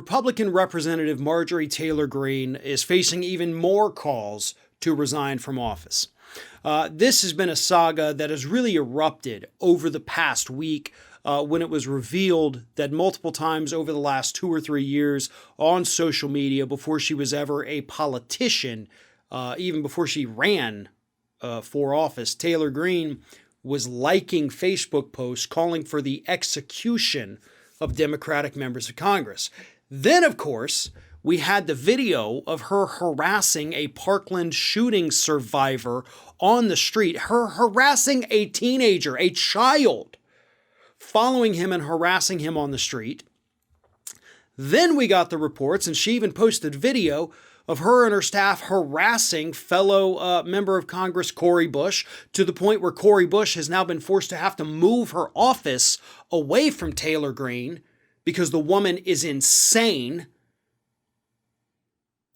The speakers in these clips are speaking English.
Republican Representative Marjorie Taylor Greene is facing even more calls to resign from office. This has been a saga that has really erupted over the past week when it was revealed that multiple times over the last 2 or 3 years on social media, before she was ever a politician, even before she ran for office, Taylor Greene was liking Facebook posts calling for the execution of Democratic members of Congress. Then, of course, we had the video of her harassing a Parkland shooting survivor on the street, her harassing a teenager, a child, following him and harassing him on the street. Then we got the reports, and she even posted video of her and her staff harassing fellow member of Congress Cori Bush, to the point where Cori Bush has now been forced to have to move her office away from Taylor Greene because the woman is insane.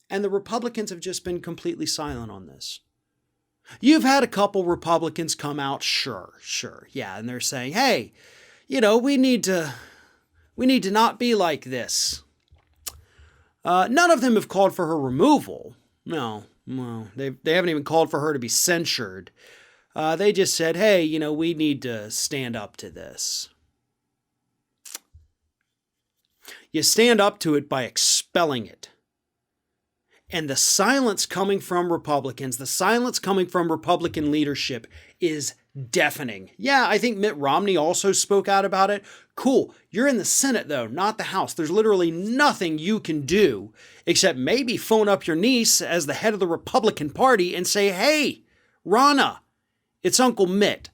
And the Republicans have just been completely silent on this. You've had a couple Republicans come out, sure, yeah, and they're saying, hey, we need to not be like this. None of them have called for her removal. No, they haven't even called for her to be censured. They just said, hey, we need to stand up to this. You stand up to it by expelling it. And the silence coming from Republicans, the silence coming from Republican leadership is deafening. Yeah, I think Mitt Romney also spoke out about it. Cool. You're in the Senate, though, not the House. There's literally nothing you can do except maybe phone up your niece as the head of the Republican Party and say, hey, Ronna, it's Uncle Mitt.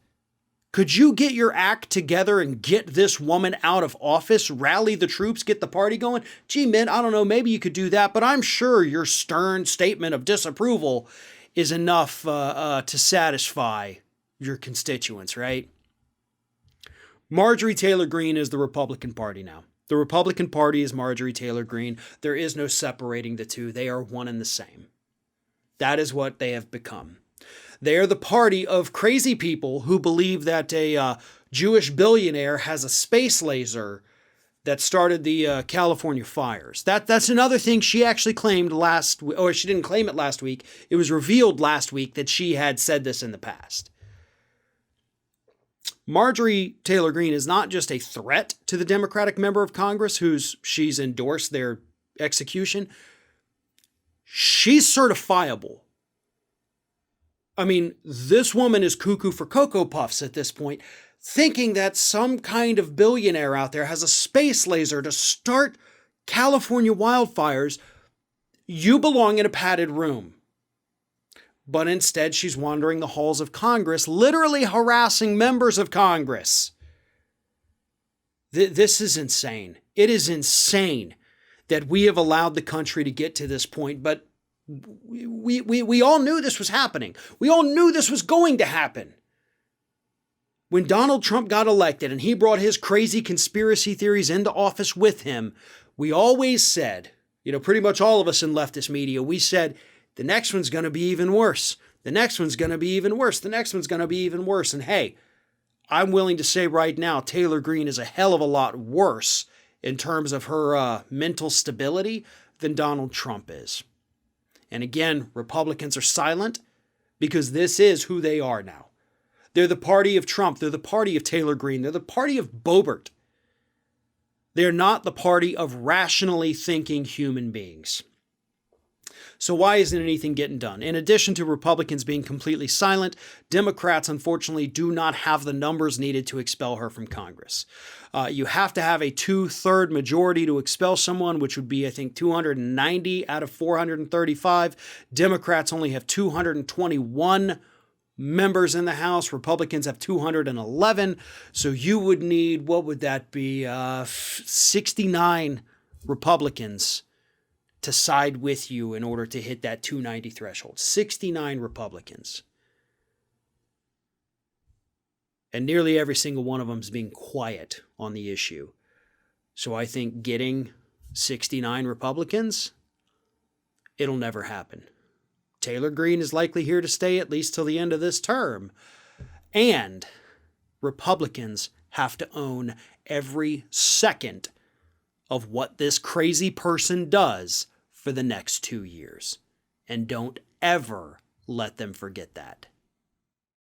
Could you get your act together and get this woman out of office, rally the troops, get the party going? Gee, Mitt, I don't know, maybe you could do that, but I'm sure your stern statement of disapproval is enough to satisfy your constituents, right? Marjorie Taylor Greene is the Republican Party now. The Republican Party is Marjorie Taylor Greene. There is no separating the two. They are one and the same. That is what they have become. They are the party of crazy people who believe that a Jewish billionaire has a space laser that started the California fires. That's another thing she actually claimed last week, or she didn't claim it last week. It was revealed last week that she had said this in the past. Marjorie Taylor Greene is not just a threat to the Democratic member of Congress she's endorsed their execution. She's certifiable. I mean, this woman is cuckoo for Cocoa Puffs at this point, thinking that some kind of billionaire out there has a space laser to start California wildfires. You belong in a padded room. But instead, she's wandering the halls of Congress, literally harassing members of Congress. This is insane. It is insane that we have allowed the country to get to this point, but we all knew this was happening. We all knew this was going to happen. When Donald Trump got elected and he brought his crazy conspiracy theories into office with him, we always said, pretty much all of us in leftist media, we said, the next one's going to be even worse. The next one's going to be even worse. The next one's going to be even worse. And hey, I'm willing to say right now, Taylor Greene is a hell of a lot worse in terms of her mental stability than Donald Trump is. And again, Republicans are silent because this is who they are now. They're the party of Trump. They're the party of Taylor Greene. They're the party of Boebert. They're not the party of rationally thinking human beings. So why isn't anything getting done? In addition to Republicans being completely silent, Democrats, unfortunately, do not have the numbers needed to expel her from Congress. You have to have a 2/3 majority to expel someone, which would be, I think, 290 out of 435. Democrats only have 221 members in the House. Republicans have 211. So you would need, what would that be, 69 Republicans to side with you in order to hit that 290 threshold. 69 Republicans. And nearly every single one of them is being quiet on the issue. So I think getting 69 Republicans, it'll never happen. Taylor Greene is likely here to stay at least till the end of this term. And Republicans have to own every second of what this crazy person does for the next 2 years. And don't ever let them forget that.